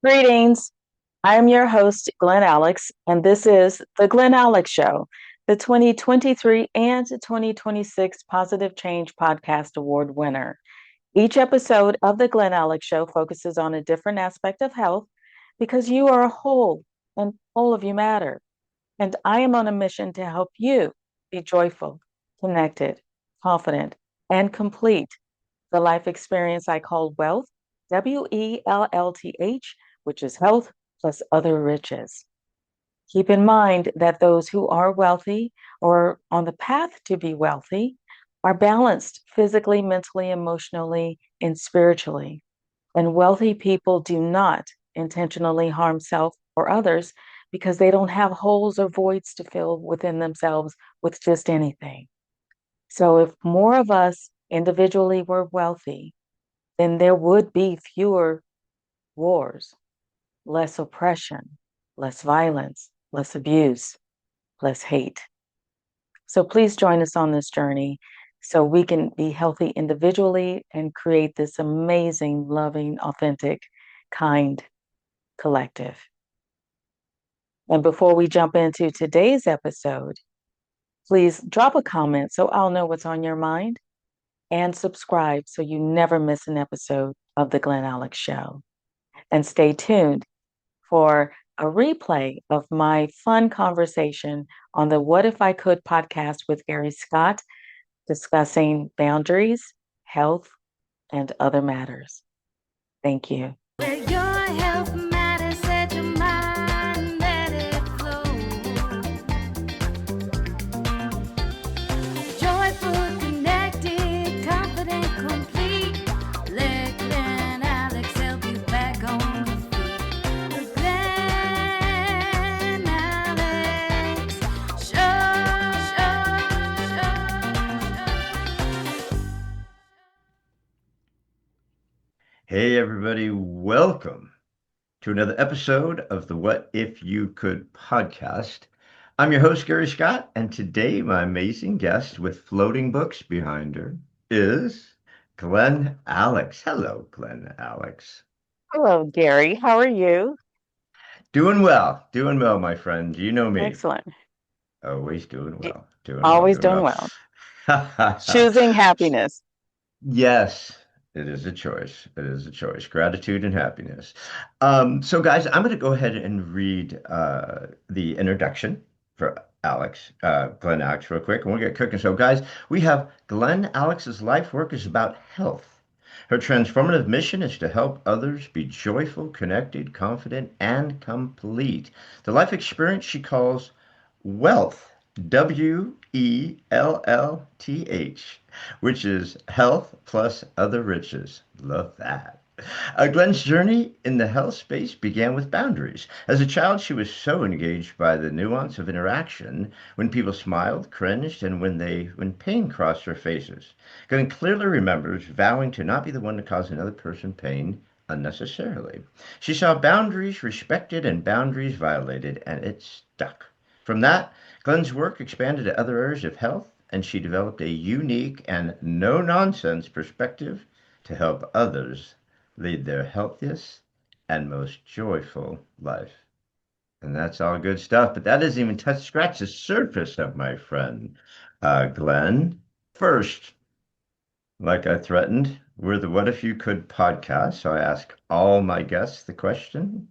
Greetings. I am your host, Glen Alex, and this is the Glen Alex Show, the 2023 and 2026 Positive Change Podcast Award winner. Each episode of the Glen Alex Show focuses on a different aspect of health because you are a whole and all of you matter. And I am on a mission to help you be joyful, connected, confident, and complete the life experience I call Wellth, Wellth, which is health plus other riches. Keep in mind that those who are wealthy or on the path to be wealthy are balanced physically, mentally, emotionally, and spiritually. And wealthy people do not intentionally harm self or others because they don't have holes or voids to fill within themselves with just anything. So if more of us individually were wealthy, then there would be fewer wars, less oppression, less violence, less abuse, less hate. So please join us on this journey so we can be healthy individually and create this amazing, loving, authentic, kind collective. And before we jump into today's episode, please drop a comment so I'll know what's on your mind and subscribe so you never miss an episode of The Glen Alex Show. And stay tuned for a replay of my fun conversation on the What If I Could podcast with Gary Scott, discussing boundaries, health, and other matters. Thank you. Where your health matters, set your mind, let it flow. Joyful, connected, confident, complete. Let Glen Alex help you back on your feet. The Glen Alex Show. Hey, everybody, welcome to another episode of the What If You Could podcast. I'm your host, Gary Scott, and today my amazing guest with floating books behind her is Glen Alex. Hello, Glen Alex. Hello, Gary. How are you? Doing well, my friend. You know me. Excellent. Always doing well, Always doing doing well. well. Choosing happiness. Yes, it is a choice. It is a choice. Gratitude and happiness. So, guys, I'm going to go ahead and read the introduction for Glen Alex, real quick, and we'll get cooking. So, guys, we have Glen Alex's life work is about health. Her transformative mission is to help others be joyful, connected, confident, and complete. The life experience she calls Wellth, Wellth, which is health plus other riches. Love that. Glen's journey in the health space began with boundaries. As a child, she was so engaged by the nuance of interaction when people smiled, cringed, and when pain crossed their faces. Glenn clearly remembers vowing to not be the one to cause another person pain unnecessarily. She saw boundaries respected and boundaries violated, and it stuck. From that, Glenn's work expanded to other areas of health, and she developed a unique and no nonsense perspective to help others lead their healthiest and most joyful life. And that's all good stuff, but that doesn't even scratch the surface of my friend, Glenn. First, like I threatened, we're the What If You Could podcast, so I ask all my guests the question,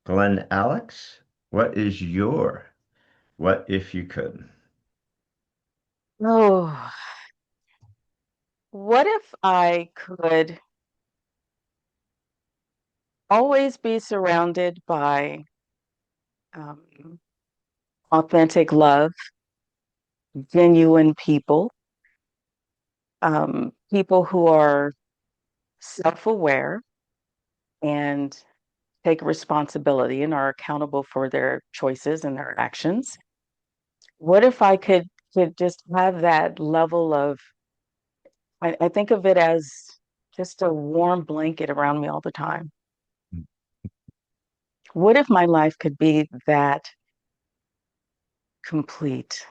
Glenn Alex, what is your what if you could? Oh, what if I could always be surrounded by um, authentic love, genuine people, people who are self aware and take responsibility and are accountable for their choices and their actions? What if I could just have that level of, I think of it as just a warm blanket around me all the time. What if my life could be that complete?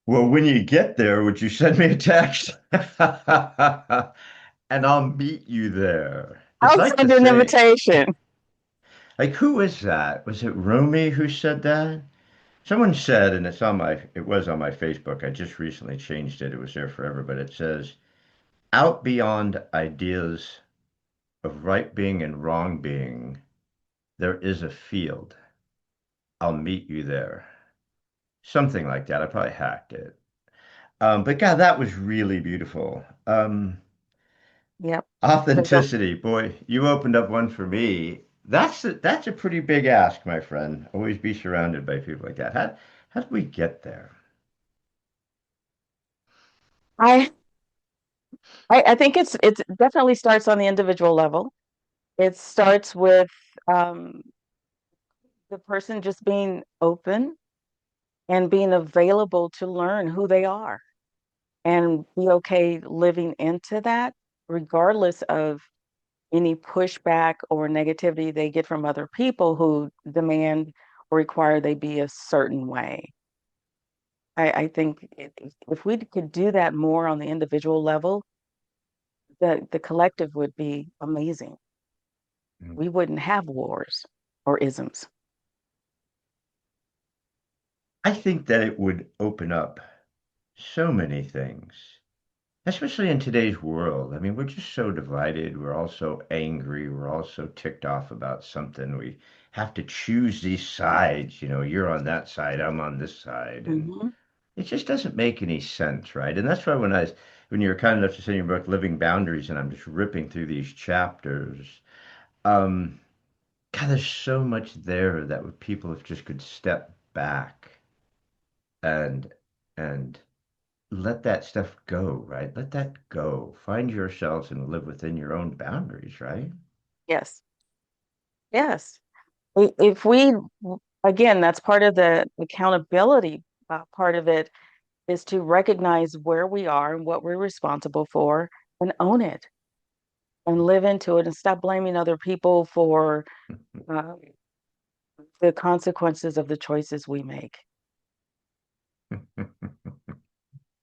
Well, when you get there, would you send me a text? and I'll meet you there. It's I'll like the send an saying, invitation. like, who is that? Was it Rumi who said that? Someone said, and it was on my Facebook. I just recently changed it. It was there forever, but it says, out beyond ideas of right being and wrong being, there is a field. I'll meet you there. Something like that. I probably hacked it. But God, that was really beautiful. Yep. Authenticity, boy, you opened up one for me. That's a pretty big ask, my friend. Always be surrounded by people like that. How did we get there? I I think it definitely starts on the individual level. It starts with um, the person just being open and being available to learn who they are and be okay living into that, regardless of any pushback or negativity they get from other people who demand or require they be a certain way. I think if we could do that more on the individual level, the collective would be amazing. We wouldn't have wars or isms. I think that it would open up so many things, especially in today's world. I mean, we're just so divided. We're all so angry. We're all so ticked off about something. We have to choose these sides. You're on that side, I'm on this side, and Hmm. it just doesn't make any sense, right? And that's why when you were kind enough to say in your book, Living Boundaries, and I'm just ripping through these chapters, um, God, there's so much there that would people if just could step back and and let that stuff go, right? Let that go. Find yourselves and live within your own boundaries, right? Yes, yes. If we, again, that's part of the accountability part of it is to recognize where we are and what we're responsible for and own it and live into it and stop blaming other people for uh, the consequences of the choices we make.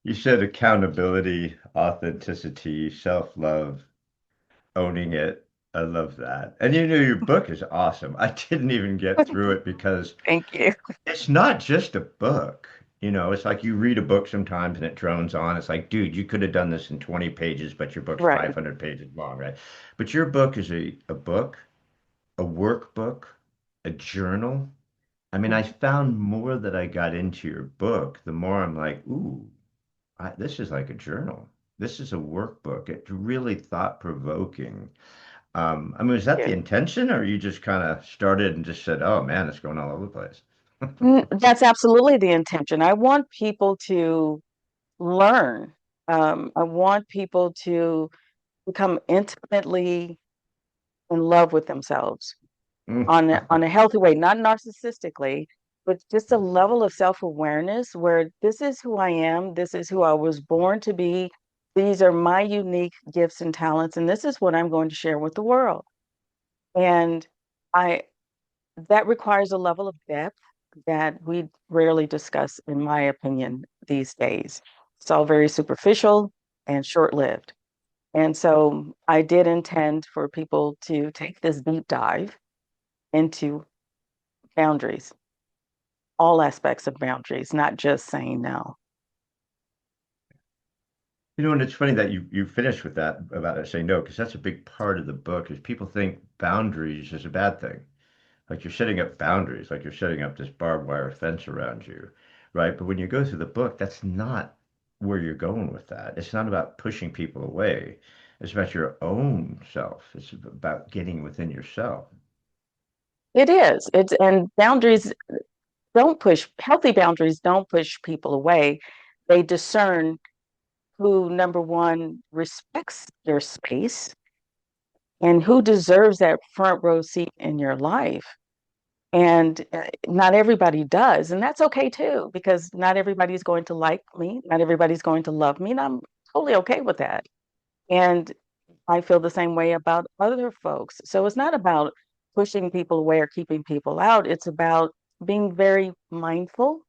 You said accountability, authenticity, self-love, owning it. I love that. And your book is awesome. I didn't even get through it because Thank you. it's not just a book. It's like you read a book sometimes and it drones on. It's like, dude, you could have done this in 20 pages, but your book's Right. 500 pages long, right? But your book is a book, a workbook, a journal. I mean, I Mhm. found more that I got into your book, the more I'm like, ooh, this is like a journal. This is a workbook. It's really thought-provoking. I mean, was that the Yeah. intention, or you just kind of started and just said, "Oh man, it's going all over the place"? That's absolutely the intention. I want people to learn. I want people to become intimately in love with themselves Mm. on a healthy way, not narcissistically, but just a level of self-awareness where this is who I am, this is who I was born to be, these are my unique gifts and talents, and this is what I'm going to share with the world. And I that requires a level of depth that we rarely discuss, in my opinion, these days. It's all very superficial and short-lived. And so I did intend for people to take this deep dive into boundaries, all aspects of boundaries, not just saying no. And it's funny that you finished with that about it saying no, because that's a big part of the book. Is people think boundaries is a bad thing, like you're setting up boundaries, like you're setting up this barbed wire fence around you, right? But when you go through the book, that's not where you're going with that. It's not about pushing people away. It's about your own self. It's about getting within yourself. It is. It's and boundaries don't push healthy boundaries don't push people away. They discern who, number one, respects your space and who deserves that front row seat in your life. And not everybody does. And that's okay too, because not everybody's going to like me. Not everybody's going to love me. And I'm totally okay with that. And I feel the same way about other folks. So it's not about pushing people away or keeping people out. It's about being very mindful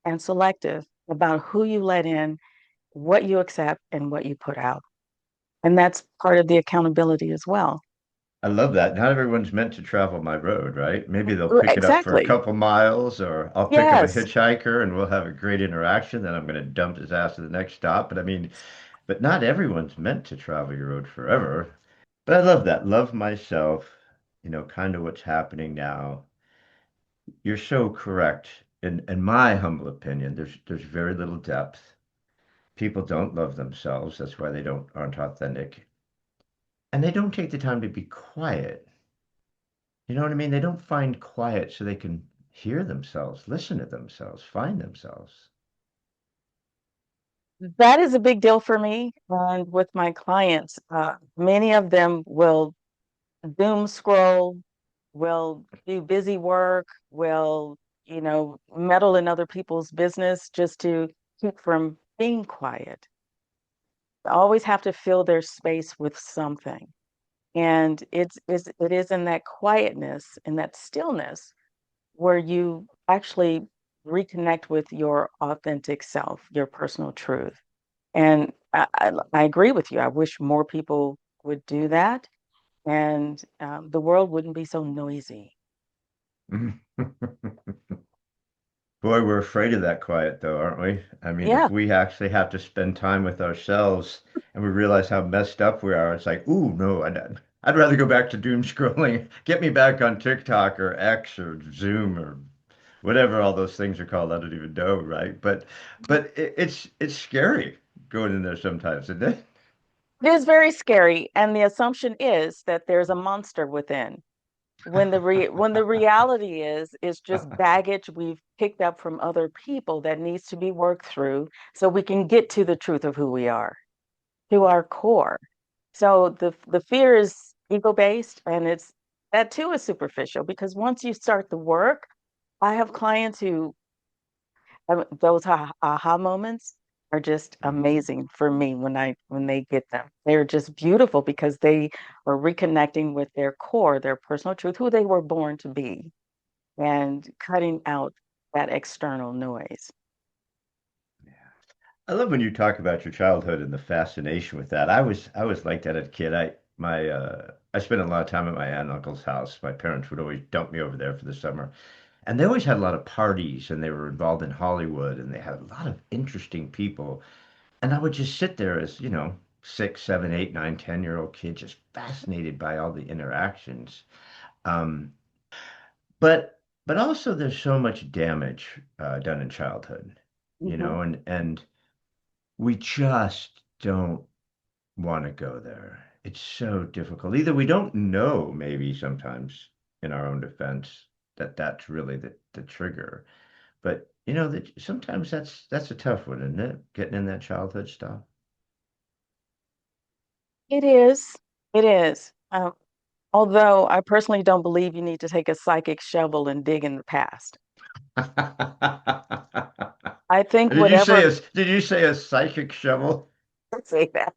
and selective about who you let in, what you accept, and what you put out. And that's part of the accountability as well. I love that. Not everyone's meant to travel my road, right? Maybe they'll pick it up for a Exactly. couple miles, or I'll pick up a Yes. hitchhiker and we'll have a great interaction. Then I'm going to dump his ass to the next stop. But not everyone's meant to travel your road forever. But I love that. Love myself, kind of what's happening now. You're so correct. In my humble opinion, there's very little depth. People don't love themselves. That's why they don't aren't authentic. And they don't take the time to be quiet. You know what I mean? They don't find quiet so they can hear themselves, listen to themselves, find themselves. That is a big deal for me and with my clients. Many of them will doom scroll, will do busy work, will, meddle in other people's business just to keep from being quiet. Always have to fill their space with something. And it is in that quietness, in that stillness, where you actually reconnect with your authentic self, your personal truth. And I agree with you. I wish more people would do that, and the world wouldn't be so noisy. Boy, we're afraid of that quiet though, aren't we? I mean, if Yeah, we actually have to spend time with ourselves and we realize how messed up we are, it's like, ooh, no, I'd rather go back to doom scrolling. Get me back on TikTok or X or Zoom or whatever all those things are called. I don't even know, right? But it's scary going in there sometimes, isn't it? it is very scary, and the assumption is that there's a monster within. When the reality is just baggage we've picked up from other people that needs to be worked through so we can get to the truth of who we are, to our core. So the fear is ego based, and it's that too is superficial because once you start the work, I have clients who those aha moments are just amazing for me when they get them. They're just beautiful because they are reconnecting with their core, their personal truth, who they were born to be, and cutting out that external noise. I love when you talk about your childhood and the fascination with that. I was like that as a kid. I spent a lot of time at my aunt and uncle's house. My parents would always dump me over there for the summer. And they always had a lot of parties and they were involved in Hollywood and they had a lot of interesting people. And I would just sit there as, 6, 7, 8, 9, 10-year-old kid, just fascinated by all the interactions. Um, but also there's so much damage done in childhood, Hmm. and we just don't want to go there. It's so difficult. Either we don't know, maybe sometimes in our own defense, that that's really the trigger. But that sometimes that's a tough one, isn't it? Getting in that childhood stuff. It is. It is. Although I personally don't believe you need to take a psychic shovel and dig in the past. I think Did you say whatever, a psychic shovel? say that.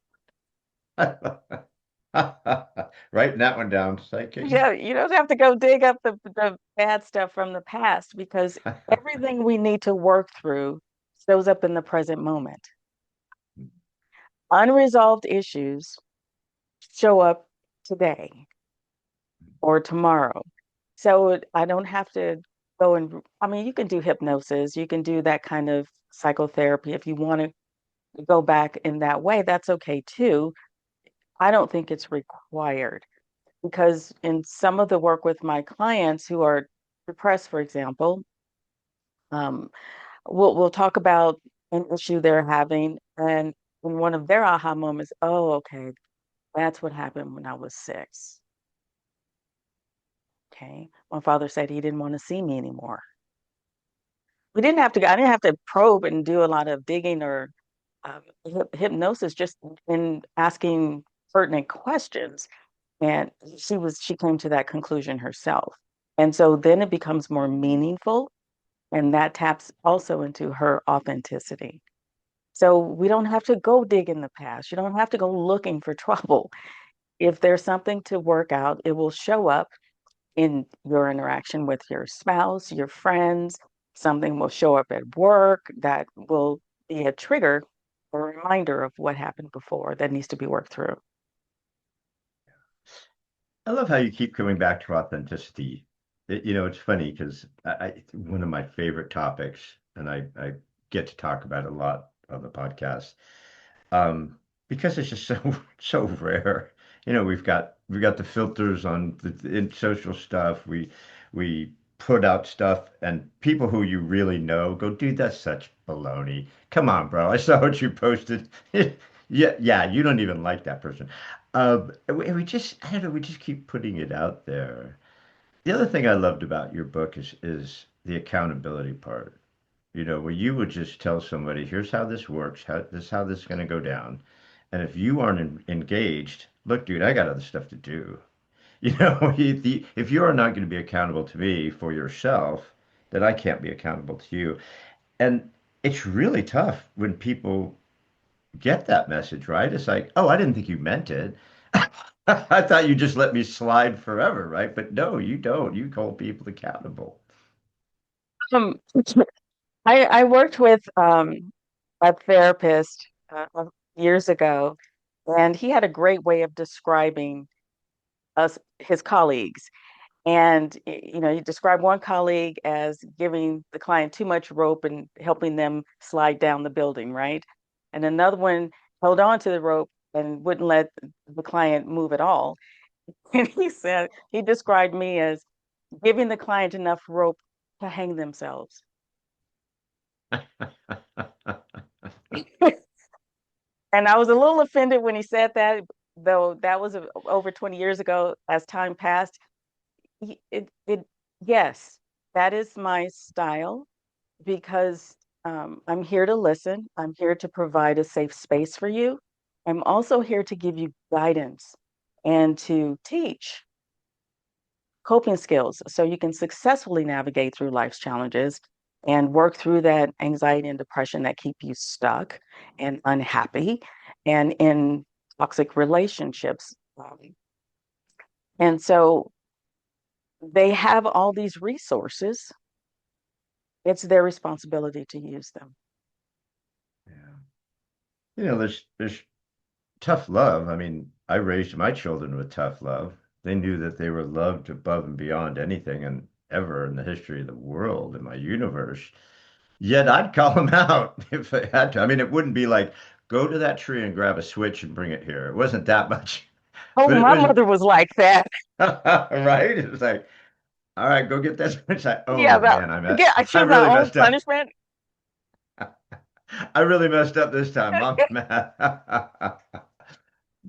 Writing that one down, psychic. Yeah, you don't have to go dig up the bad stuff from the past because everything we need to work through shows up in the present moment. Unresolved issues show up today or tomorrow. So I don't have to go and, I mean, you can do hypnosis, you can do that kind of psychotherapy if you want to go back in that way, that's okay too. I don't think it's required because in some of the work with my clients who are depressed, for example, um, we'll talk about an issue they're having, and in one of their aha moments, oh, okay, that's what happened when I was 6. Okay, my father said he didn't want to see me anymore. We didn't have to. I didn't have to probe and do a lot of digging or hypnosis, just in asking pertinent questions. And she came to that conclusion herself. And so then it becomes more meaningful, and that taps also into her authenticity. So we don't have to go dig in the past. You don't have to go looking for trouble. If there's something to work out, it will show up in your interaction with your spouse, your friends. Something will show up at work that will be a trigger, a reminder of what happened before that needs to be worked through. I love how you keep coming back to authenticity. It's funny because one of my favorite topics, and I get to talk about it a lot on the podcast, um, because it's just so rare. We've got the filters on in social stuff. We put out stuff, and people who you really know go, dude, that's such baloney. Come on, bro. I saw what you posted. Yeah, yeah, you don't even like that person. We just, I don't know, we just keep putting it out there. The other thing I loved about your book is the accountability part. Where you would just tell somebody, here's how this works, how this is going to go down. And if you aren't engaged, look, dude, I got other stuff to do. If you are not going to be accountable to me for yourself, then I can't be accountable to you. And it's really tough when people get that message, right? It's like, oh, I didn't think you meant it. I thought you just let me slide forever, right? But no, you don't. You hold people accountable. Um, I worked with a therapist years ago, and he had a great way of describing us, his colleagues. And he described one colleague as giving the client too much rope and helping them slide down the building, right? And another one held on to the rope and wouldn't let the client move at all. And he described me as giving the client enough rope to hang themselves. And I was a little offended when he said that, though that was over 20 years ago. As time passed, yes, that is my style because I'm here to listen. I'm here to provide a safe space for you. I'm also here to give you guidance and to teach coping skills so you can successfully navigate through life's challenges and work through that anxiety and depression that keep you stuck and unhappy and in toxic relationships. And so they have all these resources. It's their responsibility to use them. Yeah. There's tough love. I mean, I raised my children with tough love. They knew that they were loved above and beyond anything and ever in the history of the world, in my universe. Yet I'd call them out if I had to. I mean, it wouldn't be like, go to that tree and grab a switch and bring it here. It wasn't that much, Oh, but it my was mother was like that. right. It was like, all right, go get that switch. Yeah, Oh man, yeah, I I choose my really own messed up. punishment. I really messed up this time. Mom's mad.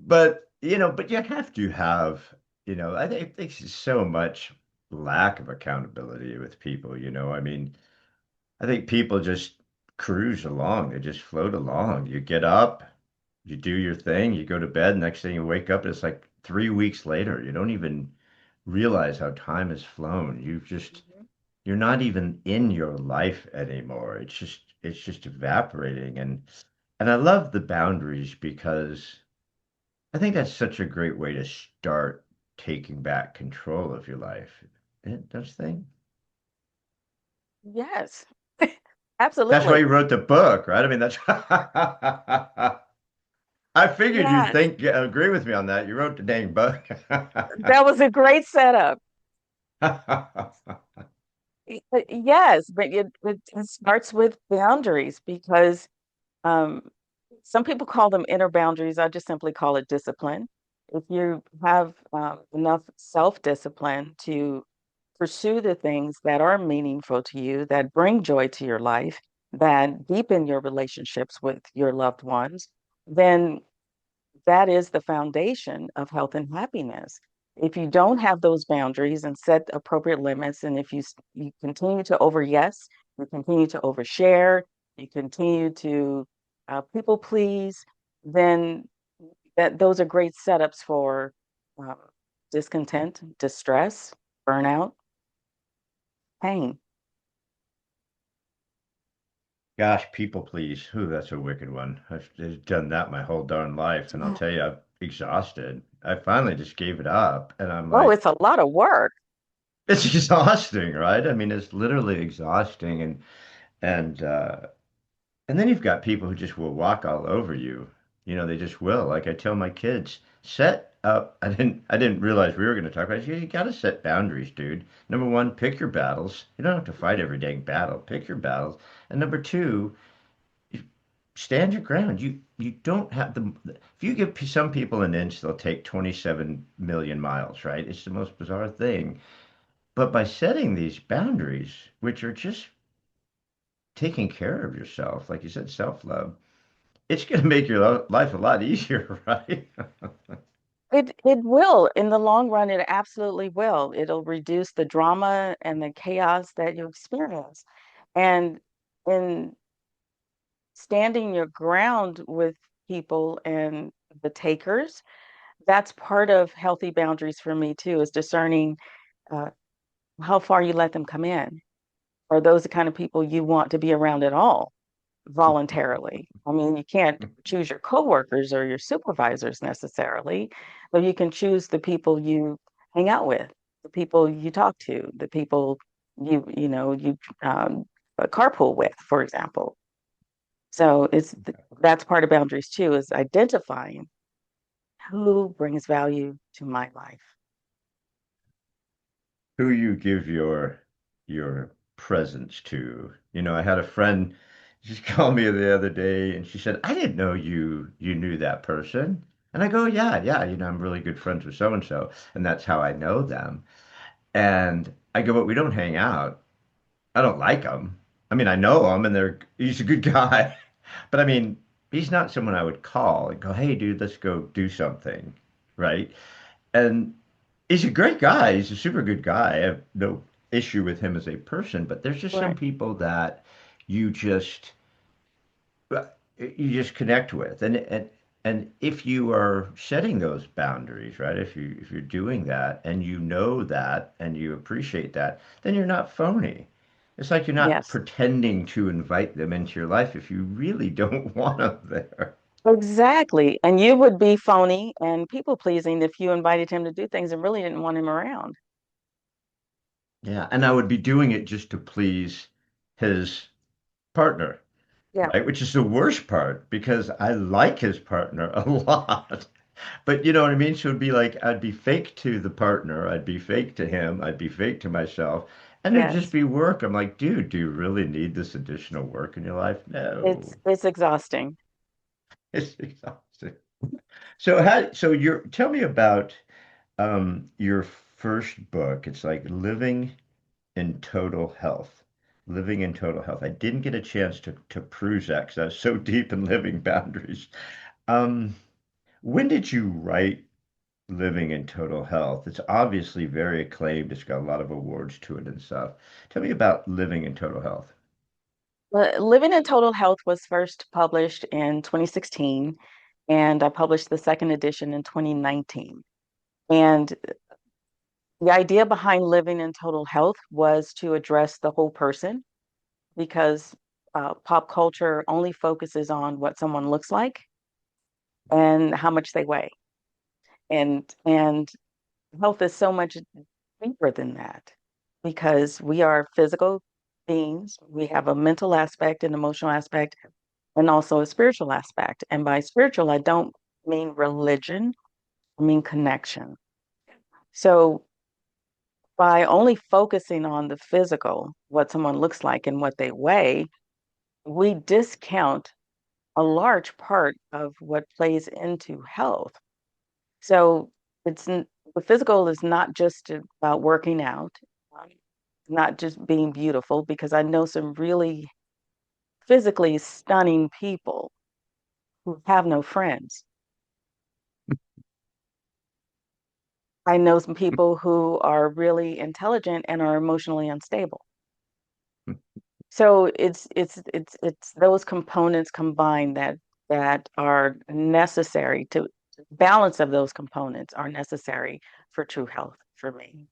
But you have to have, I think there's so much lack of accountability with people, I mean, I think people just cruise along. They just float along. You get up, you do your thing, you go to bed, next thing you wake up, it's like 3 weeks later. You don't even realize how time has flown. Mhm. You're not even in your life anymore. It's just evaporating. And I love the boundaries because I think that's such a great way to start taking back control of your life. Don't you think? Yes, That's why absolutely. you wrote the book, right? I mean, that's I figured you'd Yes, agree with me on that. You wrote the dang book. that was a great setup. Yes, but it starts with boundaries because um, some people call them inner boundaries. I just simply call it discipline. If you have enough self-discipline to pursue the things that are meaningful to you, that bring joy to your life, that deepen your relationships with your loved ones, then that is the foundation of health and happiness. If you don't have those boundaries and set appropriate limits, and if you continue to over yes, you continue to overshare, you continue to people please, then those are great setups for uh, discontent, distress, burnout, pain. Gosh, people please. Whew, that's a wicked one. I've just done that my whole darn life, and I'll tell you, I'm exhausted. I finally just gave it up, and I'm Oh, like, it's a lot of work. it's exhausting, right? I mean, it's literally exhausting, and then you've got people who just will walk all over you. They just will. Like I tell my kids, set I didn't realize we were going to talk about it. You got to set boundaries, dude. Number one, pick your battles. You don't have to fight every dang battle. Pick your battles. And number two, stand your ground. You don't have the if you give some people an inch, they'll take 27 million miles, right? It's the most bizarre thing. But by setting these boundaries, which are just taking care of yourself, like you said, self-love, it's going to make your life a lot easier, right? It will in the long run. It absolutely will. It'll reduce the drama and the chaos that you experience, and in standing your ground with people and the takers, that's part of healthy boundaries for me too. Is discerning uh, how far you let them come in. Are those the kind of people you want to be around at all? Voluntarily. I mean, you can't choose your coworkers or your supervisors necessarily, but you can choose the people you hang out with, the people you talk to, the people you carpool with, for example. So that's part of boundaries too, is identifying who brings value to my life. Who you give your presence to. You know, I had a friend just call me the other day and she said, I didn't know you knew that person. And I go, yeah, yeah, I'm really good friends with so and so, and that's how I know them. And I go, but we don't hang out. I don't like him. I mean, I know him and he's a good guy. But I mean, he's not someone I would call and go, hey, dude, let's go do something. Right. And he's a great guy. He's a super good guy. I have no issue with him as a person, but there's just some Right. people that you just you just connect with. And if you are setting those boundaries, right? If you're doing that and you know that and you appreciate that, then you're not phony. It's like you're not Yes. pretending to invite them into your life if you really don't want them there. Exactly. And you would be phony and people pleasing if you invited him to do things and really didn't want him around. Yeah, and I would be doing it just to please his partner, Yeah. right? Which is the worst part because I like his partner a lot. But you know what I mean? So it'd be like I'd be fake to the partner, I'd be fake to him, I'd be fake to myself, and it'd just Yes. be work. I'm like, dude, do you really need this additional work in your life? It's No. it's exhausting. It's exhausting. So you're tell me about your first book. It's like in Total Health. Living in Total Health. I didn't get a chance to peruse that because I was so deep in living boundaries. Um, when did you write Living in Total Health? It's obviously very acclaimed. It's got a lot of awards to it and stuff. Tell me about Living in Total Health. Living in Total Health was first published in 2016, and I published the second edition in 2019. And the idea behind Living in Total Health was to address the whole person because pop culture only focuses on what someone looks like and how much they weigh. And health is so much deeper than that because we are physical beings. We have a mental aspect, an emotional aspect, and also a spiritual aspect. And by spiritual, I don't mean religion, I mean connection. So by only focusing on the physical, what someone looks like and what they weigh, we discount a large part of what plays into health. So the physical is not just about working out, um, not just being beautiful, because I know some really physically stunning people who have no friends. I know some people who are really intelligent and are emotionally unstable. So it's those components combined that are necessary to balance of those components are necessary for true health for me.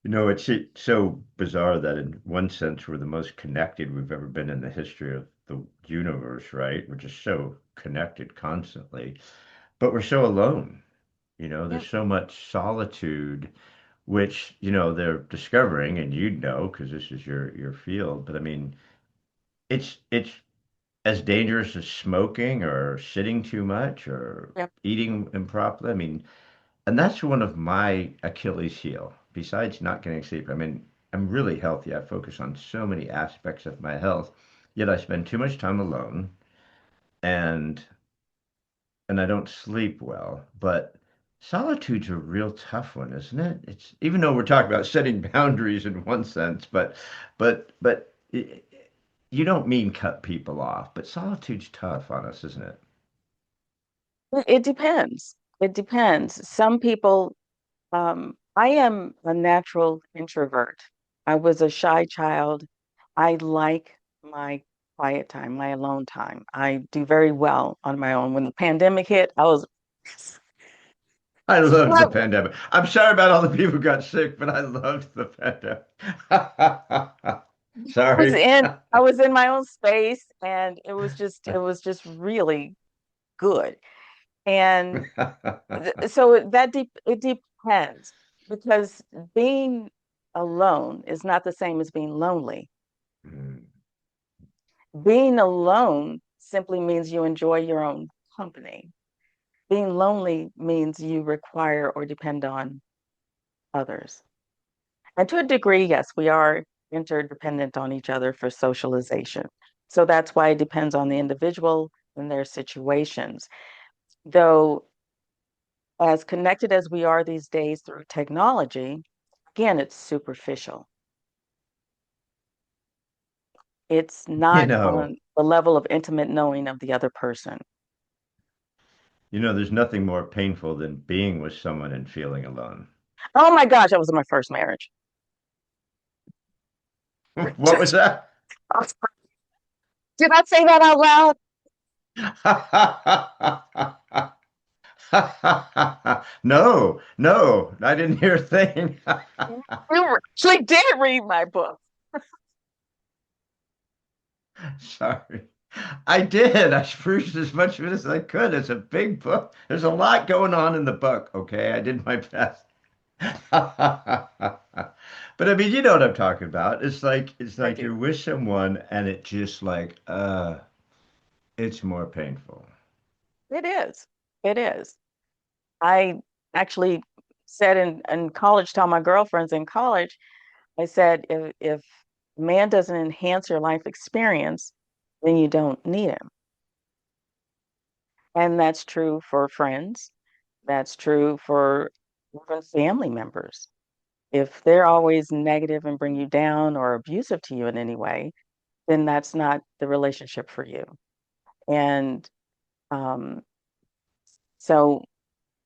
You know, it's so bizarre that in one sense we're the most connected we've ever been in the history of the universe, right? We're just so connected constantly, but we're so alone. You know, Yeah. there's so much solitude, which, they're discovering, and you'd know because this is your field. But I mean, it's as dangerous as smoking or sitting too much or Yep. eating improperly. I mean, and that's one of my Achilles heel, besides not getting sleep. I mean, I'm really healthy. I focus on so many aspects of my health, yet I spend too much time alone and I don't sleep well. But solitude's a real tough one, isn't it? It's even though we're talking about setting boundaries in one sense, but you don't mean cut people off, but solitude's tough on us, isn't it? It depends. It depends. Some people, I am a natural introvert. I was a shy child. I like my quiet time, my alone time. I do very well on my own. When the pandemic hit, I was, I loved the I pandemic. I'm sorry about all the people who got sick, but I loved the pandemic. was Sorry. in, I was in my own space, and it was just really good. And so it depends, because being alone is not the same as being lonely. Mm. Being alone simply means you enjoy your own company. Being lonely means you require or depend on others. And to a degree, yes, we are interdependent on each other for socialization. So that's why it depends on the individual and their situations. Though, as connected as we are these days through technology, again, it's superficial. It's You not know, on the level of intimate knowing of the other person. there's nothing more painful than being with someone and feeling alone. Oh my gosh, that was my first marriage. What was that? Did I say that out loud? No, no, I didn't hear a thing. You actually did read my book. Sorry. I did. I spruced as much of it as I could. It's a big book. There's a lot going on in the book, okay? I did my best. But I mean, you know what I'm talking about. It's I like do. you're with someone and it just like it's more painful. It is. It is. I actually said in college to all my girlfriends in college, I said, if man doesn't enhance your life experience, then you don't need him. And that's true for friends. That's true for even family members. If they're always negative and bring you down or abusive to you in any way, then that's not the relationship for you. And um, so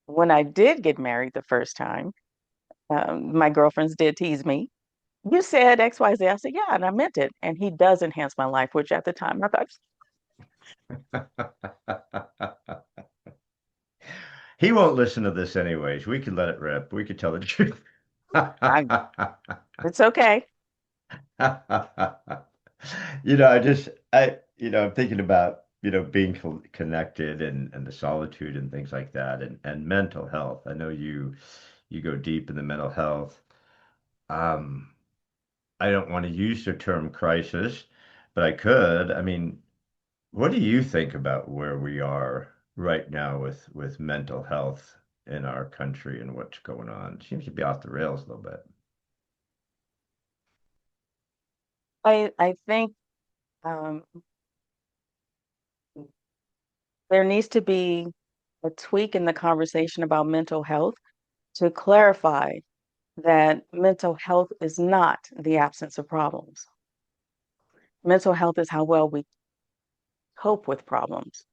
when I did get married the first time, my girlfriends did tease me. You said XYZ. I said, yeah, and I meant it. And he does enhance my life, which at the time I thought, He won't listen to this anyways. We could let it rip. We could tell the truth. I, it's okay. I'm thinking about, being connected and the solitude and things like that and mental health. I know you go deep in the mental health. Um, I don't want to use the term crisis, but I could. I mean, what do you think about where we are right now with mental health in our country and what's going on? It seems to be off the rails a little bit. I think um, there needs to be a tweak in the conversation about mental health to clarify that mental health is not the absence of problems. Mental health is how well we cope with problems.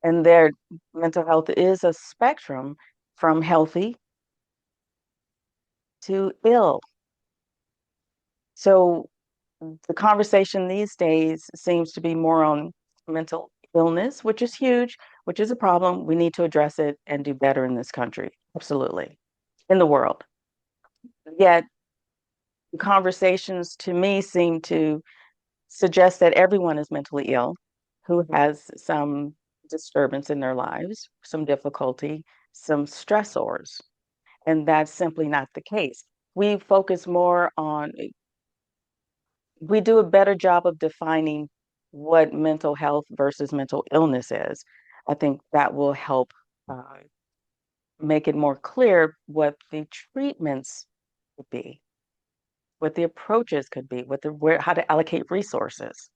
And their mental health is a spectrum from healthy to ill. So the conversation these days seems to be more on mental illness, which is huge, which is a problem. We need to address it and do better in this country. Absolutely. In the world. Yet conversations to me seem to suggest that everyone is mentally ill who has some disturbance in their lives, some difficulty, some stressors. And that's simply not the case. We focus more on, we do a better job of defining what mental health versus mental illness is. I think that will help uh, make it more clear what the treatments would be, what the approaches could be, how to allocate resources.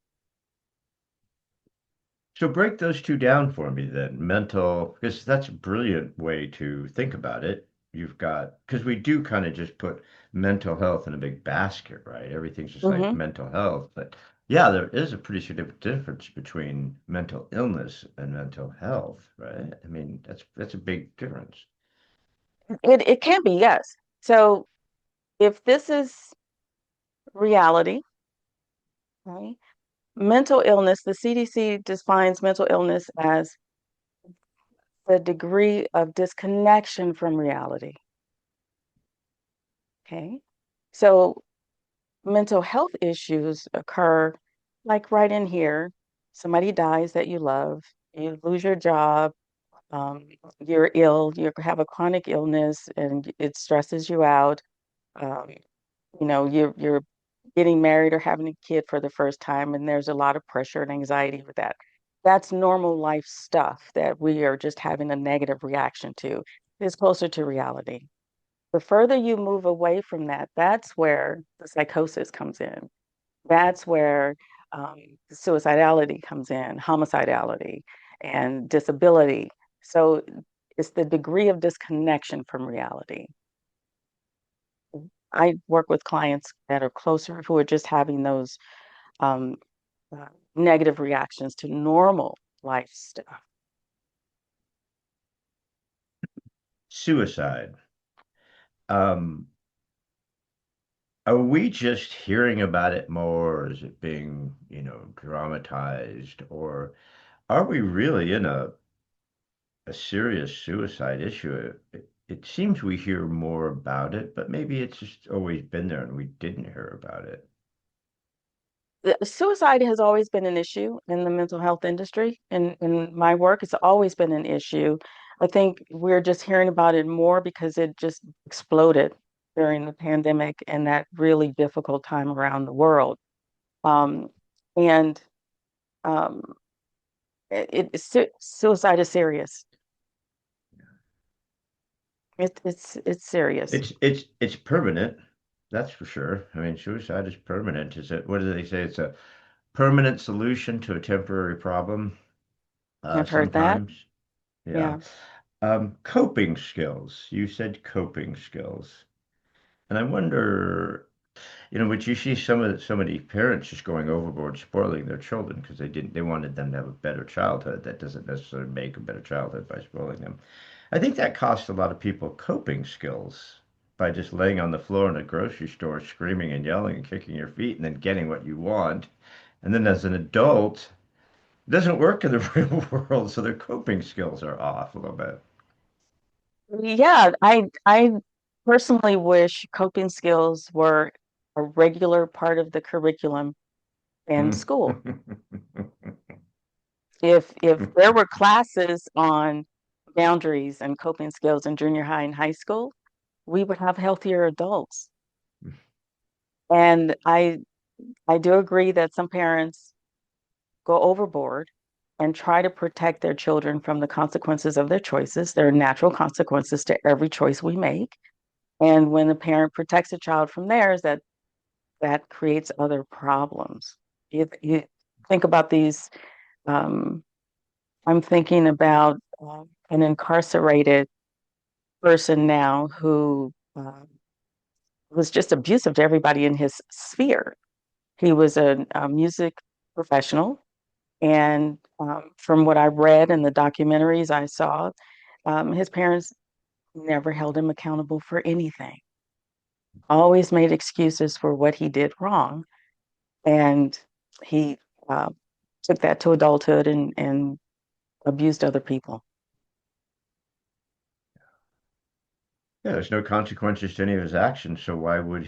So break those two down for me then. Mental, because that's a brilliant way to think about it. You've got, because we do kind of just put mental health in a big basket, right? Everything's just like Hmm. mental health. But yeah, there is a pretty significant difference between mental illness and mental health, right? I mean, that's a big difference. It can be, yes. So if this is reality, right? Mental illness, the CDC defines mental illness as the degree of disconnection from reality. Okay. So mental health issues occur like right in here. Somebody dies that you love, you lose your job, um, you're ill, you have a chronic illness and it stresses you out. Um, you're getting married or having a kid for the first time, and there's a lot of pressure and anxiety with that. That's normal life stuff that we are just having a negative reaction to. It's closer to reality. The further you move away from that, that's where the psychosis comes in. That's where um, suicidality comes in, homicidality, and disability. So it's the degree of disconnection from reality. I work with clients that are closer who are just having those um, uh, negative reactions to normal life stuff. Suicide. Um, are we just hearing about it more, or is it being, dramatized, or are we really in a serious suicide issue? It seems we hear more about it, but maybe it's just always been there and we didn't hear about it. Suicide has always been an issue in the mental health industry. In my work, it's always been an issue. I think we're just hearing about it more because it just exploded during the pandemic and that really difficult time around the world. Um, and um, suicide is serious. It's serious. It's permanent, that's for sure. I mean, suicide is permanent. Is it, what do they say? It's a permanent solution to a temporary problem, I've heard that. sometimes. Yeah. Yeah. Coping skills. You said coping skills. And I wonder, but you see so many parents just going overboard spoiling their children because they wanted them to have a better childhood. That doesn't necessarily make a better childhood by spoiling them. I think that costs a lot of people coping skills by just laying on the floor in a grocery store screaming and yelling and kicking your feet and then getting what you want. And then as an adult, it doesn't work in the real world, so their coping skills are off a little bit. Yeah, I personally wish coping skills were a regular part of the curriculum in school. If there were classes on boundaries and coping skills in junior high and high school, we would have healthier adults. And I do agree that some parents go overboard and try to protect their children from the consequences of their choices. There are natural consequences to every choice we make. And when the parent protects a child from theirs, that creates other problems. You think about these. Um, I'm thinking about an incarcerated person now who was just abusive to everybody in his sphere. He was a music professional, and from what I read and the documentaries I saw, his parents never held him accountable for anything. Always made excuses for what he did wrong, and he uh, took that to adulthood and abused other people. Yeah, there's no consequences to any of his actions, so There's why would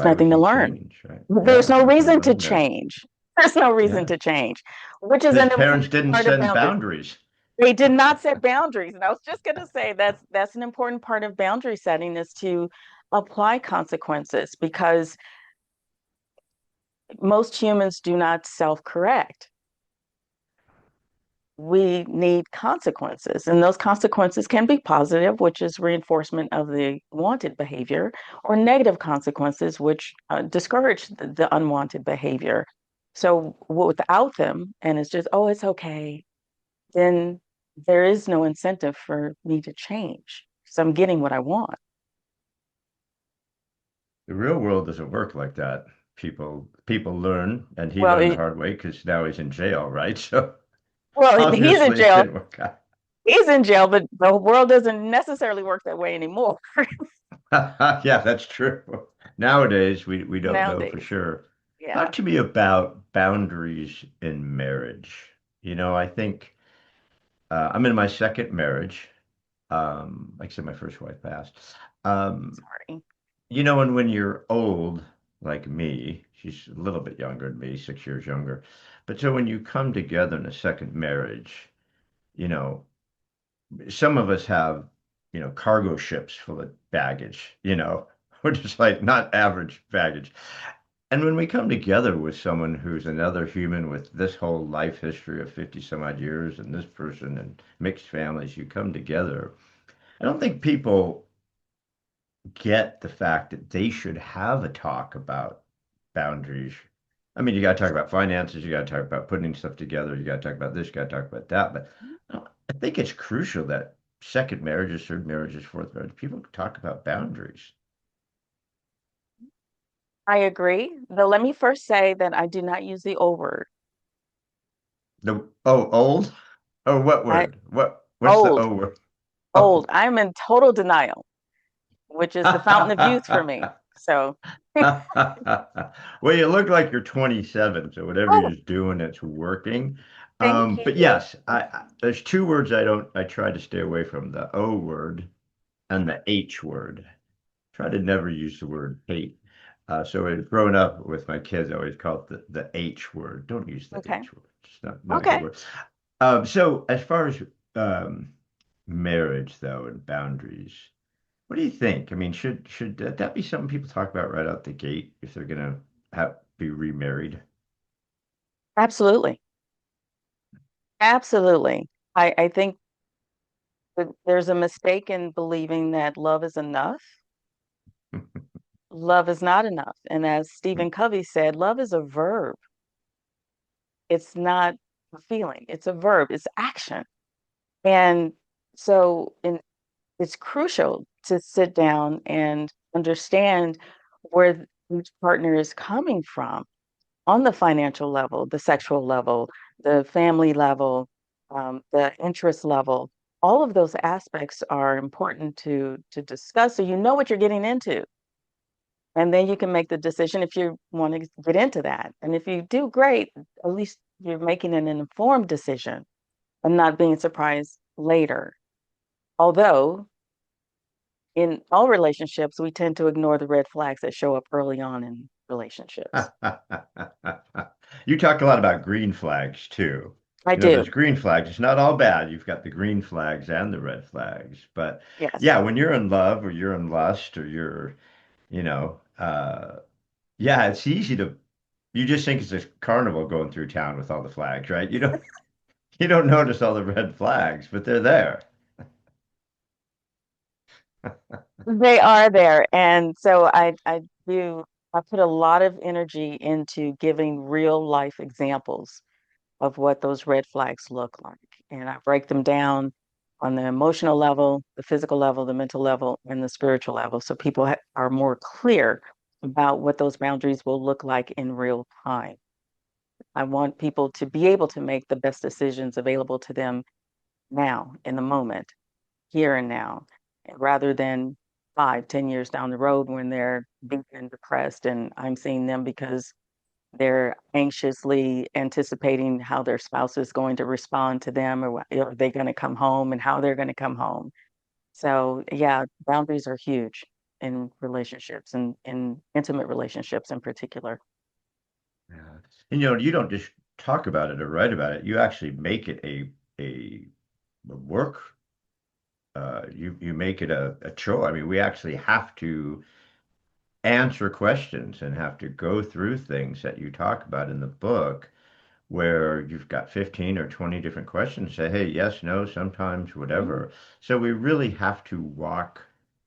nothing to he learn. change, right? There's Yeah, no nothing to reason to learn there. change. There's no reason Yeah. to change, which is His an parents important didn't part of send boundaries. boundaries. They did not set boundaries. And I was just going to say that's an important part of boundary setting is to apply consequences because Most humans do not self-correct. We need consequences, and those consequences can be positive, which is reinforcement of the wanted behavior, or negative consequences, which discourage the unwanted behavior. So without them, and it's just, oh, it's okay, then there is no incentive for me to change. So I'm getting what I want. The real world doesn't work like that. People learn, and he Well, learned the hard way because now he's in jail, right? So he's in obviously it jail. didn't work out. He's in jail, but the world doesn't necessarily work that way anymore Yeah, that's true. Nowadays, we don't know for nowadays. sure. Talk Yeah, to me about boundaries in marriage. I think I'm in my second marriage. Like I said, my first wife passed. Um, sorry. and when you're old, like me, she's a little bit younger than me, 6 years younger. But so when you come together in a second marriage, you know, some of us have, cargo ships full of baggage, we're just like not average baggage. And when we come together with someone who's another human with this whole life history of 50 some odd years and this person and mixed families, you come together. I don't think people get the fact that they should have a talk about boundaries. I mean, you got to talk about finances, you got to talk about putting stuff together, you got to talk about this, you got to talk about that. But I think it's crucial that second marriages, third marriages, fourth marriage, people talk about boundaries. I agree. Though let me first say that I do not use the O word. Old? Oh, what I word? What's the old, O word? old. Oh. I'm in total denial, which is the fountain of youth for me. So Well, you look like you're 27, so whatever oh, you're doing, it's working. thank But you. yes, there's two words I try to stay away from, the O word and the H word. Try to never use the word hate. So growing up with my kids, I always call it the H word. Don't use the Okay. H word. It's not a good Okay. word. So as far as um, marriage, though, and boundaries, what do you think? I mean, should that be something people talk about right out the gate if they're gonna be remarried? Absolutely. Absolutely. I think that there's a mistake in believing that love is enough. Love is not enough. And as Stephen Covey said, love is a verb. It's not a feeling. It's a verb. It's action. And so it's crucial to sit down and understand where each partner is coming from on the financial level, the sexual level, the family level, the interest level. All of those aspects are important to discuss so you know what you're getting into. And then you can make the decision if you want to get into that. And if you do, great, at least you're making an informed decision and not being surprised later. Although in all relationships, we tend to ignore the red flags that show up early on in relationships. You talk a lot about green flags too. I There's do. green flags. It's not all bad. You've got the green flags and the red flags. But Yes. yeah, when you're in love or you're in lust or you're, you know, yeah, it's easy to, you just think it's a carnival going through town with all the flags, right? You don't notice all the red flags, but they're there. They are there. And so I put a lot of energy into giving real life examples of what those red flags look like. And I break them down on the emotional level, the physical level, the mental level, and the spiritual level. So people are more clear about what those boundaries will look like in real time. I want people to be able to make the best decisions available to them now, in the moment, here and now, rather than 5, 10 years down the road when they're beat and depressed. And I'm seeing them because they're anxiously anticipating how their spouse is going to respond to them, or are they going to come home and how they're going to come home. So, yeah, boundaries are huge in relationships and in intimate relationships in particular. Yeah. And you don't just talk about it or write about it. You actually make it a work. You make it a chore. I mean, we actually have to answer questions and have to go through things that you talk about in the book where you've got 15 or 20 different questions. Say, hey, yes, no, sometimes, Mhm. whatever. So we really have to walk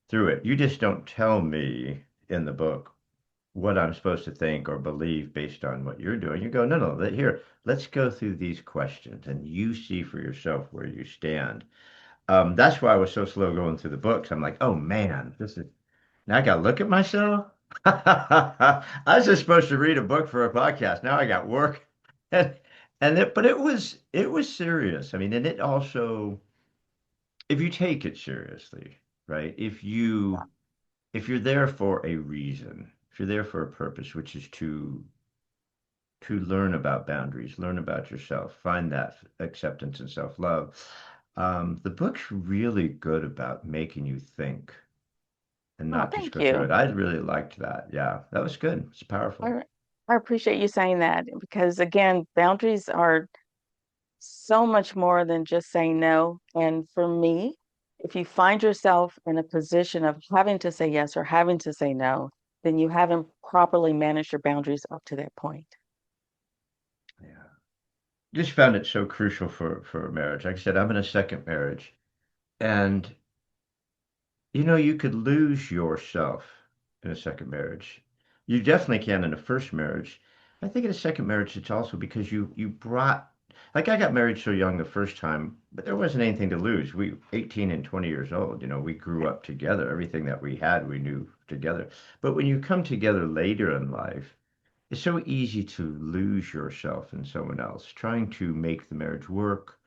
through it. You just don't tell me in the book what I'm supposed to think or believe based on what you're doing. You go, no, no, here, let's go through these questions and you see for yourself where you stand. That's why I was so slow going through the books. I'm like, oh man, this is now I gotta look at myself. I was just supposed to read a book for a podcast. Now I got work. And but it was serious. I mean, and it also if you take it seriously, right? If you're there for a reason, if you're there for a purpose, which is to learn about boundaries, learn about yourself, find that acceptance and self-love. The book's really good about making you think and Oh, not just thank go through you. it. I really liked that. Yeah, that was good. It's powerful. I, I appreciate you saying that because, again, boundaries are so much more than just saying no. And for me, if you find yourself in a position of having to say yes or having to say no, then you haven't properly managed your boundaries up to that point. Yeah. Just found it so crucial for marriage. Like I said, I'm in a second marriage, and you could lose yourself in a second marriage. You definitely can in a first marriage. I think in a second marriage, it's also because you brought, like I got married so young the first time, but there wasn't anything to lose. We 18 and 20 years old, we grew up together. Everything that we had, we knew together. But when you come together later in life, it's so easy to lose yourself in someone else, trying to make the marriage work.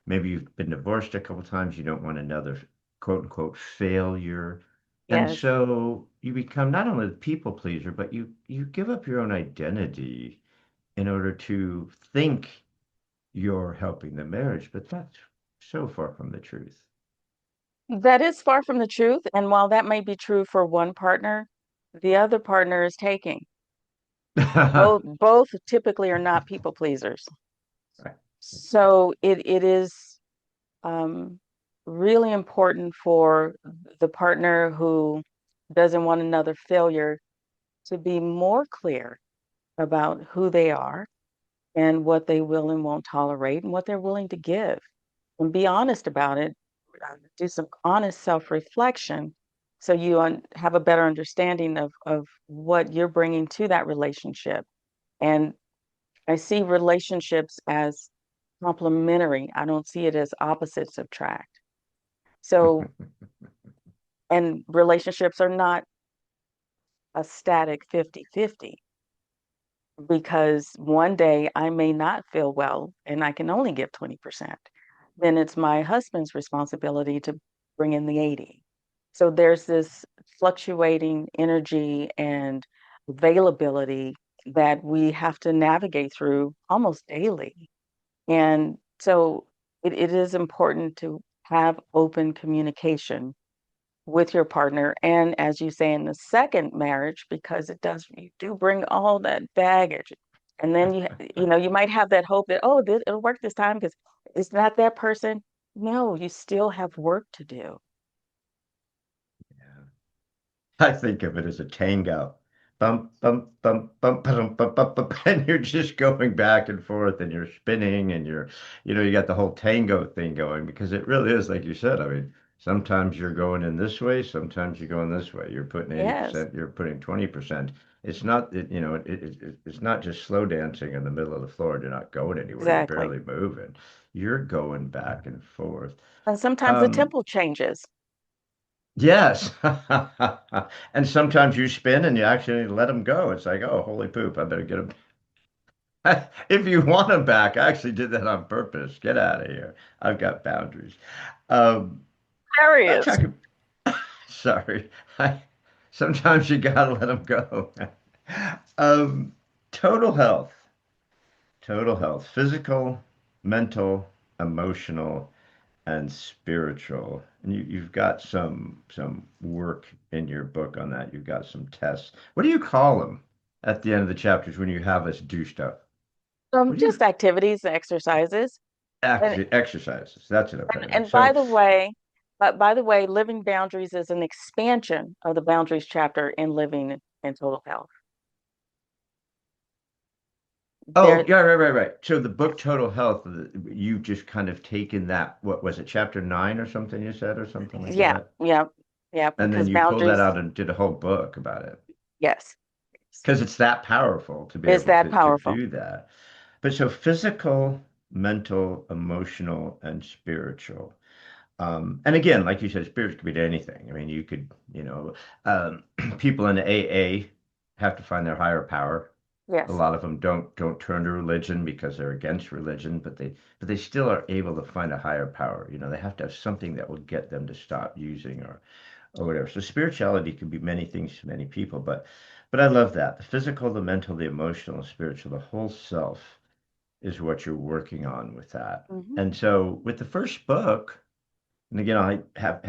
Maybe you've been divorced a couple times, you don't want another quote unquote failure. And Yes, so you become not only the people pleaser, but you give up your own identity in order to think you're helping the marriage, but that's so far from the truth. that is far from the truth. And while that may be true for one partner, the other partner is taking. Both typically are not people pleasers. Right. So it is um, really important for the partner who doesn't want another failure to be more clear about who they are and what they will and won't tolerate and what they're willing to give and be honest about it. Do some honest self-reflection so you have a better understanding of what you're bringing to that relationship. And I see relationships as complementary. I don't see it as opposites attract. So, and relationships are not a static 50-50 because one day I may not feel well and I can only give 20%. Then it's my husband's responsibility to bring in the 80. So there's this fluctuating energy and availability that we have to navigate through almost daily. And so it is important to have open communication with your partner. And as you say, in the second marriage, because you do bring all that baggage. And then you might have that hope that, oh, it'll work this time because it's not that person. No, you still have work to do. I think of it as a tango. Bump, bump, bump, bump, bump, bump, bump, bump, and you're just going back and forth and you're spinning and you got the whole tango thing going because it really is like you said. I mean, sometimes you're going in this way, sometimes you're going this way. You're putting Yes, 80%, you're putting 20%. It's not, it's not just slow dancing in the middle of the floor. You're not going anywhere. You're exactly. barely moving. You're going back and forth. And sometimes the Um, tempo changes. Yes. And sometimes you spin and you actually let them go. It's like, oh, holy poop, I better get them. If you want them back, I actually did that on purpose. Get out of here. I've got boundaries. Um, There he I'm is. talking, sorry. I, sometimes you gotta let them go. Um, total health, total health, physical, mental, emotional, and spiritual. And you've got some work in your book on that. You've got some tests. What do you call them at the end of the chapters when you have us do stuff? What do you Just activities, exercises. And exercises? That's what I'm talking about. and by So the way, But by the way, living boundaries is an expansion of the boundaries chapter in living in total health. Oh, There, yeah, right. So the book yes, Total Health, you've just kind of taken that, what was it, chapter 9 or something you said, or something like yeah, that? yeah, yeah, And then because you pulled that boundaries, out and did a whole book about it. yes, Because it's that powerful to be is able that to powerful. do that. But so physical, mental, emotional, and spiritual. And again, like you said, spirits could be anything. I mean, you could, people in AA have to find their higher power. A Yes. lot of them don't turn to religion because they're against religion, but they still are able to find a higher power. They have to have something that will get them to stop using or whatever. So spirituality can be many things to many people, but I love that. The physical, the mental, the emotional, the spiritual, the whole self is what you're working on with that. Hmm. And so with the first book, and again, I'll have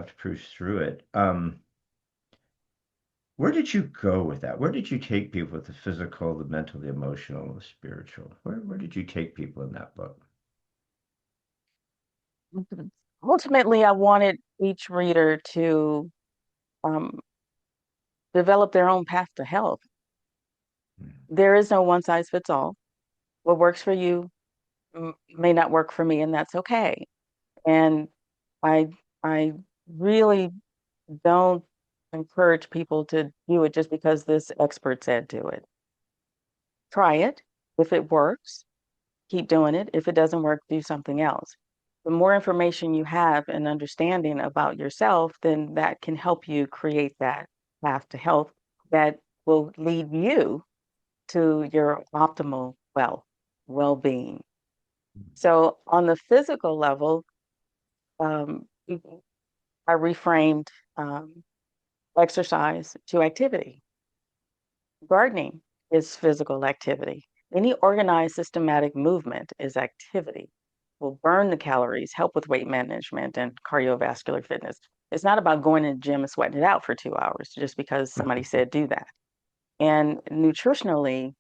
to cruise through it. Where did you go with that? Where did you take people with the physical, the mental, the emotional, the spiritual? Where did you take people in that book? Ultimately, I wanted each reader to um, develop their own path to health. There is no one size fits all. What works for you may not work for me, and that's okay. And I I really don't encourage people to do it just because this expert said do it. Try it. If it works, keep doing it. If it doesn't work, do something else. The more information you have and understanding about yourself, then that can help you create that path to health that will lead you to your optimal well-being. So on the physical level, um, I reframed um, exercise to activity. Gardening is physical activity. Any organized systematic movement is activity. Will burn the calories, help with weight management and cardiovascular fitness. It's not about going to the gym and sweating it out for 2 hours just because somebody said do that. And nutritionally,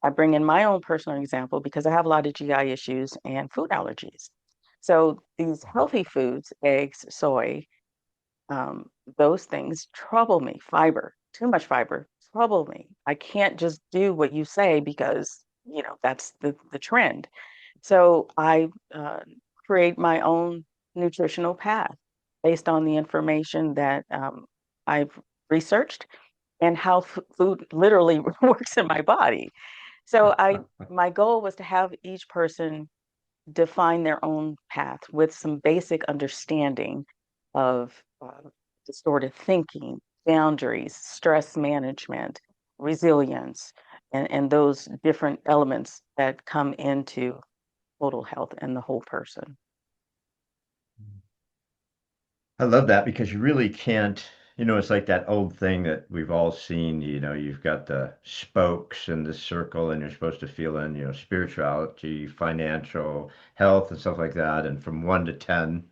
I bring in my own personal example because I have a lot of GI issues and food allergies. So these healthy foods, eggs, soy, um, those things trouble me. Fiber, too much fiber, trouble me. I can't just do what you say because, that's the trend. So I create my own nutritional path based on the information that I've researched and how food literally works in my body. So my goal was to have each person define their own path with some basic understanding of distorted thinking, boundaries, stress management, resilience, and those different elements that come into total health and the whole person. I love that because you really can't, it's like that old thing that we've all seen, you've got the spokes in the circle and you're supposed to feel in, spirituality, financial, health and stuff like that. And from 1 to 10.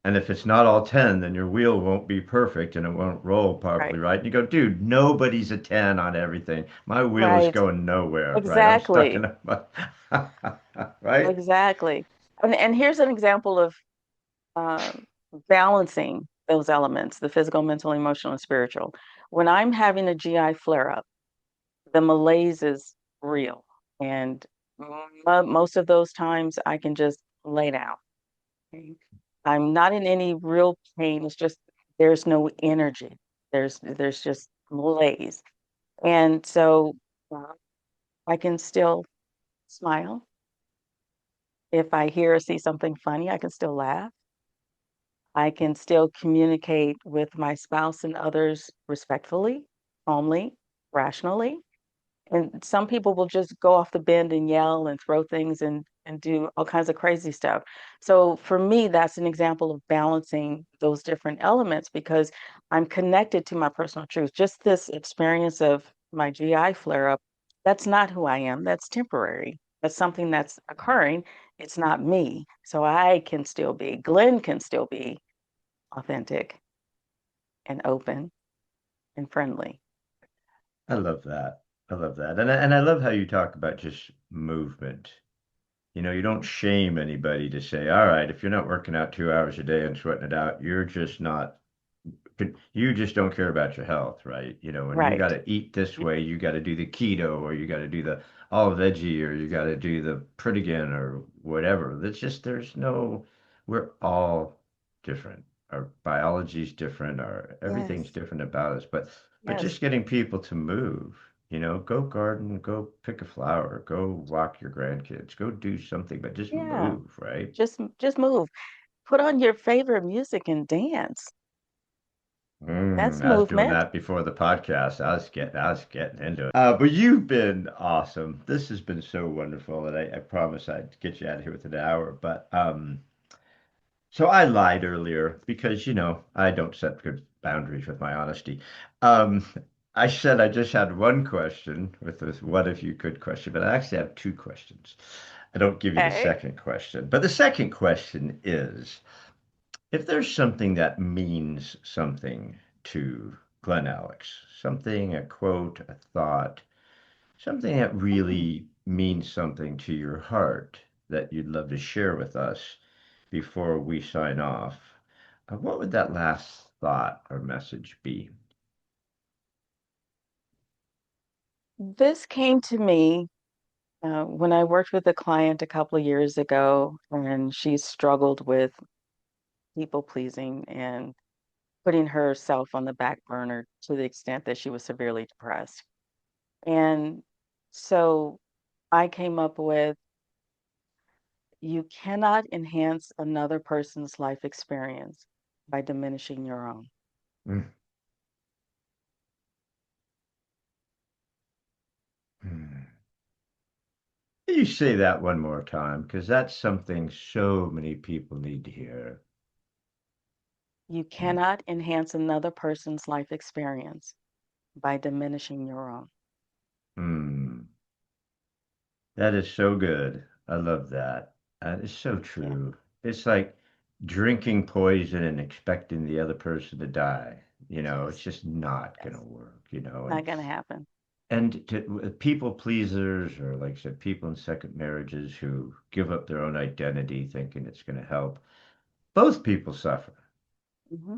And if it's not all 10, then your wheel won't be perfect and it won't roll properly, Right. right? And you go, dude, nobody's a 10 on everything. My wheel is Right. going nowhere, right? I'm stuck in Exactly. a, right? Exactly. And here's an example of um, balancing those elements, the physical, mental, emotional, and spiritual. When I'm having a GI flare up, the malaise is real. And most of those times I can just lay down. Okay? I'm not in any real pain. It's just there's no energy. There's just malaise. And so uh, I can still smile. If I hear or see something funny, I can still laugh. I can still communicate with my spouse and others respectfully, calmly, rationally. And some people will just go off the bend and yell and throw things and do all kinds of crazy stuff. So for me, that's an example of balancing those different elements because I'm connected to my personal truth. Just this experience of my GI flare up, that's not who I am. That's temporary. That's something that's occurring. It's not me. So I can still be, Glenn can still be authentic and open and friendly. I love that. I love that. And I love how you talk about just movement. You don't shame anybody to say, all right, if you're not working out 2 hours a day and sweating it out, you're just not you just don't care about your health, right? And you got Right. to eat this way, you got to do the keto, or you got to do the all veggie, or you got to do the Pritikin or whatever. That's just, we're all different. Our biology's different, our everything's Yes. different about us. But Yes. just getting people to move, go garden, go pick a flower, go walk your grandkids, go do something, but just Yeah. move, right? Just move. Put on your favorite music and dance. That's I was doing movement. that before the podcast. I was getting into it. But you've been awesome. This has been so wonderful, and I promise I'd get you out of here within an hour. But so I lied earlier because I don't set good boundaries with my honesty. Um, I said I just had one question with this "what if you could" question, but I actually have two questions. I don't give you the Okay. second question, but the second question is, if there's something that means something to Glen Alex, something, a quote, a thought, something that Hmm. really means something to your heart that you'd love to share with us before we sign off, what would that last thought or message be? This came to me when I worked with a client a couple of years ago, and she struggled with people pleasing and putting herself on the back burner to the extent that she was severely depressed. And so I came up with, you cannot enhance another person's life experience by diminishing your own. Mm. Mm. You say that one more time, because that's something so many people need to hear. You cannot enhance another person's life experience by diminishing your own. Mm. That is so good. I love that. That is so Yeah, true. It's like drinking poison and expecting the other person to die. It's yes, just not gonna yes. work, Not going to happen. and people pleasers, or like I said, people in second marriages who give up their own identity thinking it's gonna help. Both people suffer. Hmm.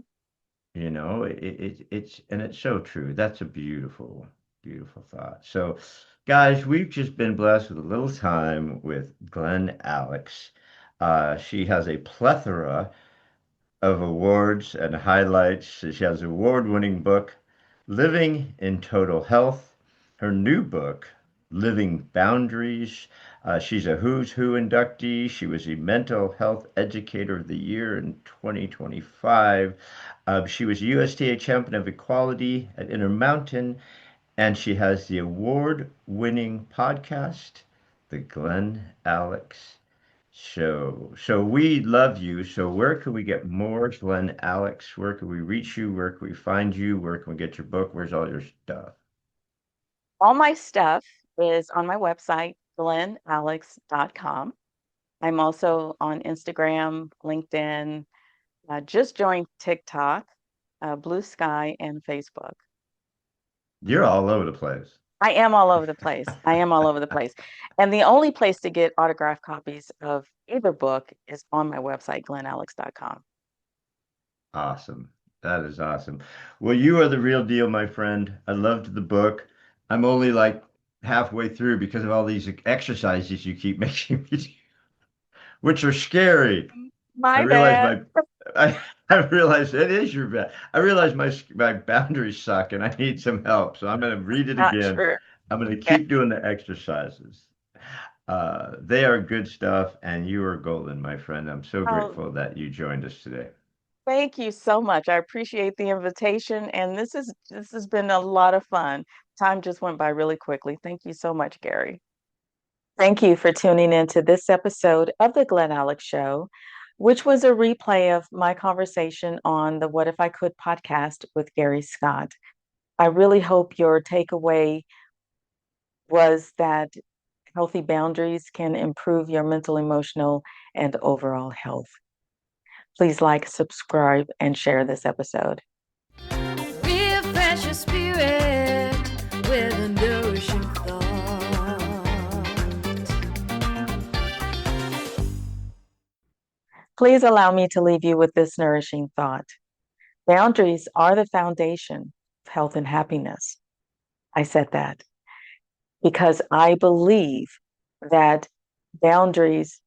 It's so true. That's a beautiful, beautiful thought. So, guys, we've just been blessed with a little time with Glen Alex. She has a plethora of awards and highlights. She has an award-winning book, Living in Total Health. Her new book, Living Boundaries. She's a Who's Who inductee. She was a Mental Health Educator of the Year in 2025. She was USTA Champion of Equality at Intermountain, and she has the award-winning podcast, The Glen Alex Show. So we love you. So where can we get more Glen Alex? Where can we reach you? Where can we find you? Where can we get your book? Where's all your stuff? All my stuff is on my website, glenalex.com. I'm also on Instagram, LinkedIn, just joined TikTok, Blue Sky, and Facebook. You're all over the place. I am all over the place. I am all over the place. And the only place to get autographed copies of either book is on my website, glenalex.com. Awesome. That is awesome. Well, you are the real deal, my friend. I loved the book. I'm only like halfway through because of all these exercises you keep making me do, which are scary. I My realize bad. my I, I realize it is your bad. I realize my boundaries suck and I need some help. So I'm going to read it Not again. true. I'm going to Okay. keep doing the exercises. They are good stuff, and you are golden, my friend. I'm so Oh, grateful that you joined us today. thank you so much. I appreciate the invitation, and this has been a lot of fun. Time just went by really quickly. Thank you so much, Gary. Thank you for tuning in to this episode of the Glen Alex Show, which was a replay of my conversation on the What If I Could podcast with Gary Scott. I really hope your takeaway was that healthy boundaries can improve your mental, emotional, and overall health. Please like, subscribe, and share this episode. Refresh your spirit with a nourishing thought. Please allow me to leave you with this nourishing thought. Boundaries are the foundation of health and happiness. I said that because I believe that boundaries,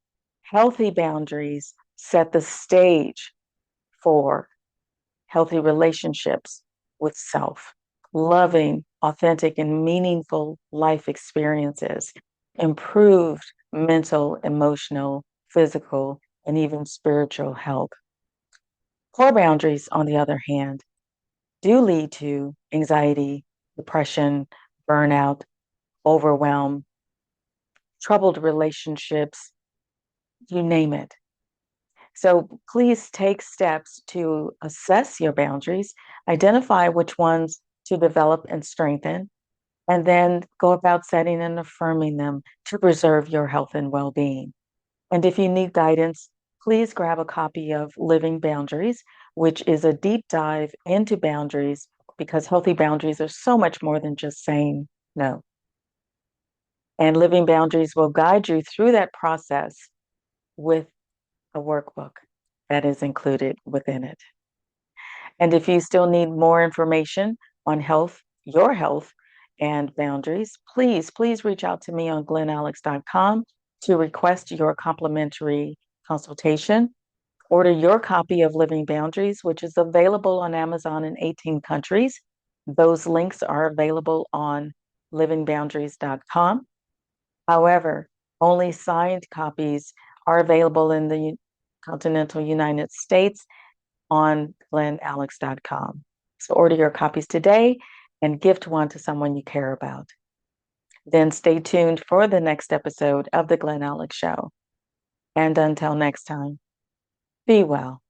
healthy boundaries, set the stage for healthy relationships with self, loving, authentic, and meaningful life experiences, improved mental, emotional, physical, and even spiritual health. Poor boundaries, on the other hand, do lead to anxiety, depression, burnout, overwhelm, troubled relationships, you name it. So please take steps to assess your boundaries, identify which ones to develop and strengthen, and then go about setting and affirming them to preserve your health and well being. And if you need guidance, please grab a copy of Living Boundaries, which is a deep dive into boundaries because healthy boundaries are so much more than just saying no. And Living Boundaries will guide you through that process with a workbook that is included within it. And if you still need more information on health, your health, and boundaries, please reach out to me on glenalex.com to request your complimentary consultation. Order your copy of Living Boundaries, which is available on Amazon in 18 countries. Those links are available on livingboundaries.com. However, only signed copies are available in the continental United States on glenalex.com. So order your copies today and gift one to someone you care about. Then stay tuned for the next episode of The Glen Alex Show. And until next time, be well.